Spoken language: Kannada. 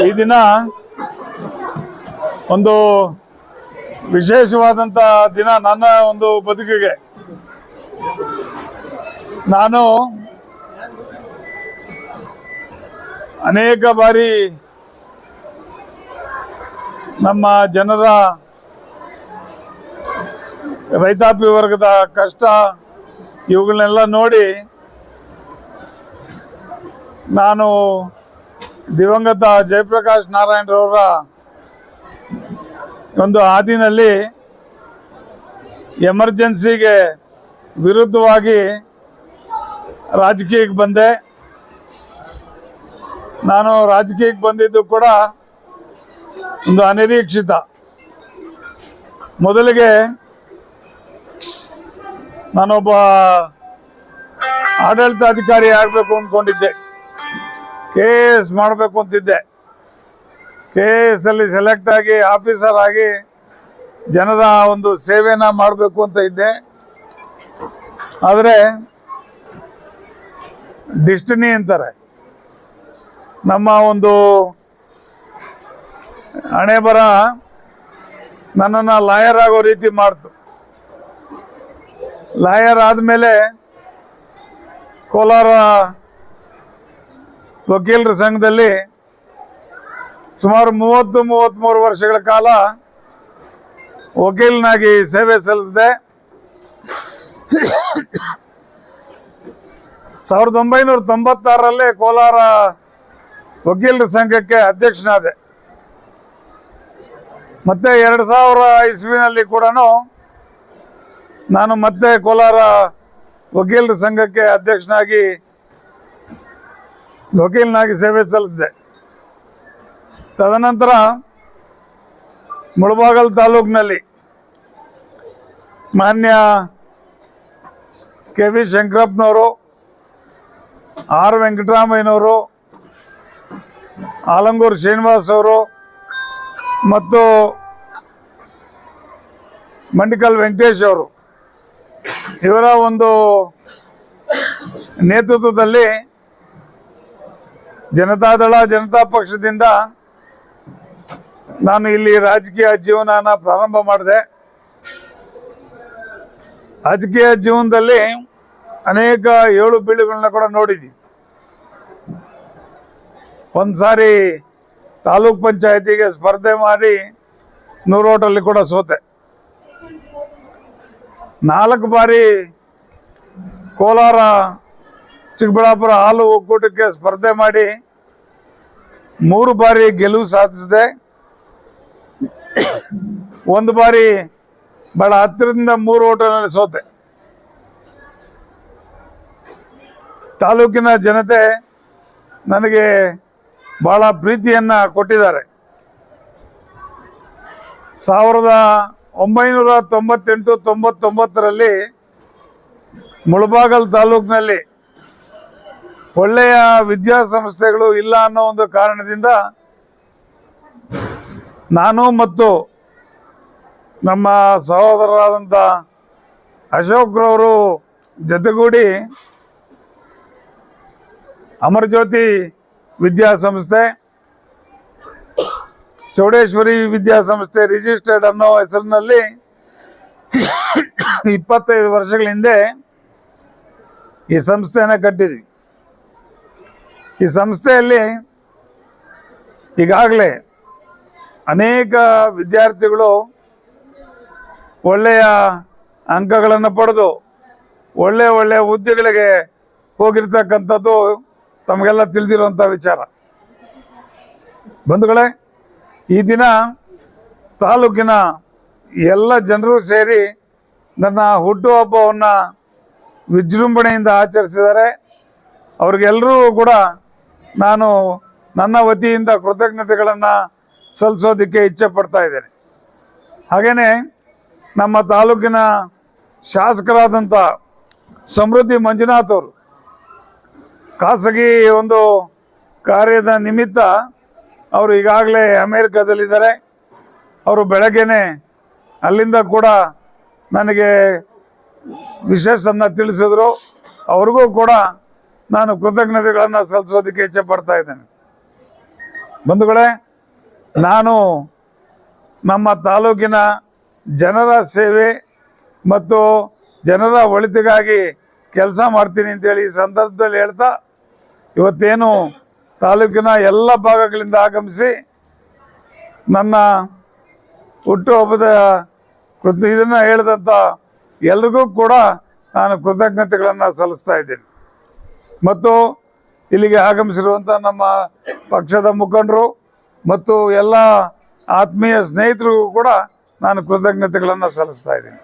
ಈ ದಿನ ಒಂದು ವಿಶೇಷವಾದಂಥ ದಿನ ನನ್ನ ಒಂದು ಬದುಕಿಗೆ. ನಾನು ಅನೇಕ ಬಾರಿ ನಮ್ಮ ಜನರ ರೈತಾಪಿ ವರ್ಗದ ಕಷ್ಟ ಇವುಗಳನ್ನೆಲ್ಲ ನೋಡಿ ನಾನು ದಿವಂಗತ ಜಯಪ್ರಕಾಶ್ ನಾರಾಯಣರವರ ಒಂದು ಹಾದಿನಲ್ಲಿ ಎಮರ್ಜೆನ್ಸಿಗೆ ವಿರುದ್ಧವಾಗಿ ರಾಜಕೀಯಕ್ಕೆ ಬಂದೆ. ನಾನು ರಾಜಕೀಯಕ್ಕೆ ಬಂದಿದ್ದು ಕೂಡ ಒಂದು ಅನಿರೀಕ್ಷಿತ. ಮೊದಲಿಗೆ ನಾನೊಬ್ಬ ಆಡಳಿತಾಧಿಕಾರಿ ಆಗಬೇಕು ಅಂದ್ಕೊಂಡಿದ್ದೆ. KS ಮಾಡಬೇಕು ಅಂತಿದ್ದೆ. KS ಅಲ್ಲಿ ಸೆಲೆಕ್ಟ್ ಆಗಿ ಆಫೀಸರ್ ಆಗಿ ಜನರ ಒಂದು ಸೇವೆನ ಮಾಡಬೇಕು ಅಂತ ಇದ್ದೆ. ಆದರೆ ಡೆಸ್ಟಿನಿ ಅಂತಾರೆ, ನಮ್ಮ ಒಂದು ಹಣೆ ಬರ ನನ್ನನ್ನು ಲಾಯರ್ ಆಗೋ ರೀತಿ ಮಾಡ್ತು. ಲಾಯರ್ ಆದಮೇಲೆ ಕೋಲಾರ ವಕೀಲರ ಸಂಘದಲ್ಲಿ ಸುಮಾರು 33 ವರ್ಷಗಳ ಕಾಲ ವಕೀಲನಾಗಿ ಸೇವೆ ಸಲ್ಲಿಸಿದೆ. 1996ರಲ್ಲಿ ಕೋಲಾರ ವಕೀಲರ ಸಂಘಕ್ಕೆ ಅಧ್ಯಕ್ಷನಾದೆ. ಮತ್ತೆ 2000 ಇಸ್ವಿನಲ್ಲಿ ಕೂಡ ನಾನು ಮತ್ತೆ ಕೋಲಾರ ವಕೀಲರ ಸಂಘಕ್ಕೆ ಅಧ್ಯಕ್ಷನಾಗಿ ವಕೀಲನಾಗಿ ಸೇವೆ ಸಲ್ಲಿಸಿದೆ. ತದನಂತರ ಮುಳಬಾಗಿಲು ತಾಲೂಕಿನಲ್ಲಿ ಮಾನ್ಯ KV ಶಂಕರಪ್ಪನವರು, R ವೆಂಕಟರಾಮಯ್ಯನವರು, ಆಲಂಗೂರು ಶ್ರೀನಿವಾಸ್ ಅವರು ಮತ್ತು ಮಂಡಿಕಲ್ ವೆಂಕಟೇಶ್ ಅವರು ಇವರ ಒಂದು ನೇತೃತ್ವದಲ್ಲಿ ಜನತಾದಳ ಜನತಾ ಪಕ್ಷದಿಂದ ನಾನು ಇಲ್ಲಿ ರಾಜಕೀಯ ಜೀವನನ ಪ್ರಾರಂಭ ಮಾಡಿದೆ. ರಾಜಕೀಯ ಜೀವನದಲ್ಲಿ ಅನೇಕ ಏಳು ಬೀಳುಗಳನ್ನ ಕೂಡ ನೋಡಿದ್ವಿ. ಒಂದು ಸಾರಿ ತಾಲೂಕ್ ಪಂಚಾಯತಿಗೆ ಸ್ಪರ್ಧೆ ಮಾಡಿ 100 ಓಟಲ್ಲಿ ಕೂಡ ಸೋತೆ. 4 ಬಾರಿ ಕೋಲಾರ ಚಿಕ್ಕಬಳ್ಳಾಪುರ ಹಾಲು ಒಕ್ಕೂಟಕ್ಕೆ ಸ್ಪರ್ಧೆ ಮಾಡಿ 3 ಬಾರಿ ಗೆಲುವು ಸಾಧಿಸಿದೆ. 1 ಬಾರಿ ಬಹಳ ಹತ್ತಿರದಿಂದ 3 ಓಟನಲ್ಲಿ ಸೋತೆ. ತಾಲೂಕಿನ ಜನತೆ ನನಗೆ ಬಹಳ ಪ್ರೀತಿಯನ್ನು ಕೊಟ್ಟಿದ್ದಾರೆ. 1998-99ರಲ್ಲಿ ಮುಳಬಾಗಿಲು ತಾಲೂಕಿನಲ್ಲಿ ಒಳ್ಳೆಯ ವಿದ್ಯಾಸಂಸ್ಥೆಗಳು ಇಲ್ಲ ಅನ್ನೋ ಒಂದು ಕಾರಣದಿಂದ ನಾನು ಮತ್ತು ನಮ್ಮ ಸಹೋದರರಾದಂಥ ಅಶೋಕ್ರವರು ಜೊತೆಗೂಡಿ ಅಮರಜ್ಯೋತಿ ವಿದ್ಯಾಸಂಸ್ಥೆ, ಚೌಡೇಶ್ವರಿ ವಿದ್ಯಾಸಂಸ್ಥೆ ರಿಜಿಸ್ಟರ್ಡ್ ಅನ್ನೋ ಹೆಸರಿನಲ್ಲಿ 25 ವರ್ಷಗಳ ಹಿಂದೆ ಈ ಸಂಸ್ಥೆಯನ್ನು ಕಟ್ಟಿದ್ವಿ. ಈ ಸಂಸ್ಥೆಯಲ್ಲಿ ಈಗಾಗಲೇ ಅನೇಕ ವಿದ್ಯಾರ್ಥಿಗಳು ಒಳ್ಳೆಯ ಅಂಕಗಳನ್ನು ಪಡೆದು ಒಳ್ಳೆಯ ಹುದ್ದೆಗಳಿಗೆ ಹೋಗಿರ್ತಕ್ಕಂಥದ್ದು ತಮಗೆಲ್ಲ ತಿಳಿದಿರುವಂಥ ವಿಚಾರ. ಬಂಧುಗಳೇ, ಈ ದಿನ ತಾಲೂಕಿನ ಎಲ್ಲ ಜನರು ಸೇರಿ ನನ್ನ ಹುಟ್ಟುಹಬ್ಬವನ್ನು ವಿಜೃಂಭಣೆಯಿಂದ ಆಚರಿಸಿದ್ದಾರೆ. ಅವ್ರಿಗೆಲ್ಲರೂ ಕೂಡ ನಾನು ನನ್ನ ವತಿಯಿಂದ ಕೃತಜ್ಞತೆಗಳನ್ನು ಸಲ್ಲಿಸೋದಕ್ಕೆ ಇಚ್ಛೆ ಪಡ್ತಾ ಇದ್ದೇನೆ. ಹಾಗೆಯೇ ನಮ್ಮ ತಾಲೂಕಿನ ಶಾಸಕರಾದಂಥ ಸಮೃದ್ಧಿ ಮಂಜುನಾಥ್ ಅವರು ಖಾಸಗಿ ಒಂದು ಕಾರ್ಯದ ನಿಮಿತ್ತ ಅವರು ಈಗಾಗಲೇ ಅಮೇರಿಕಾದಲ್ಲಿದ್ದಾರೆ. ಅವರು ಬೆಳಗ್ಗೆನೆ ಅಲ್ಲಿಂದ ಕೂಡ ನನಗೆ ವಿಶೇಷವನ್ನು ತಿಳಿಸಿದ್ರು. ಅವ್ರಿಗೂ ಕೂಡ ನಾನು ಕೃತಜ್ಞತೆಗಳನ್ನು ಸಲ್ಲಿಸೋದಕ್ಕೆ ಇಚ್ಛೆ ಪಡ್ತಾ ಇದ್ದೇನೆ. ಬಂಧುಗಳೇ, ನಾನು ನಮ್ಮ ತಾಲೂಕಿನ ಜನರ ಸೇವೆ ಮತ್ತು ಜನರ ಒಳಿತಿಗಾಗಿ ಕೆಲಸ ಮಾಡ್ತೀನಿ ಅಂತೇಳಿ ಈ ಸಂದರ್ಭದಲ್ಲಿ ಹೇಳ್ತಾ, ಇವತ್ತೇನು ತಾಲೂಕಿನ ಎಲ್ಲ ಭಾಗಗಳಿಂದ ಆಗಮಿಸಿ ನನ್ನ ಹುಟ್ಟುಹಬ್ಬದ ಇದನ್ನು ಹೇಳಿದಂಥ ಎಲ್ರಿಗೂ ಕೂಡ ನಾನು ಕೃತಜ್ಞತೆಗಳನ್ನು ಸಲ್ಲಿಸ್ತಾ ಇದ್ದೀನಿ. ಮತ್ತು ಇಲ್ಲಿಗೆ ಆಗಮಿಸಿರುವಂಥ ನಮ್ಮ ಪಕ್ಷದ ಮುಖಂಡರು ಮತ್ತು ಎಲ್ಲ ಆತ್ಮೀಯ ಸ್ನೇಹಿತರಿಗೂ ಕೂಡ ನಾನು ಕೃತಜ್ಞತೆಗಳನ್ನು ಸಲ್ಲಿಸ್ತಾ ಇದ್ದೀನಿ.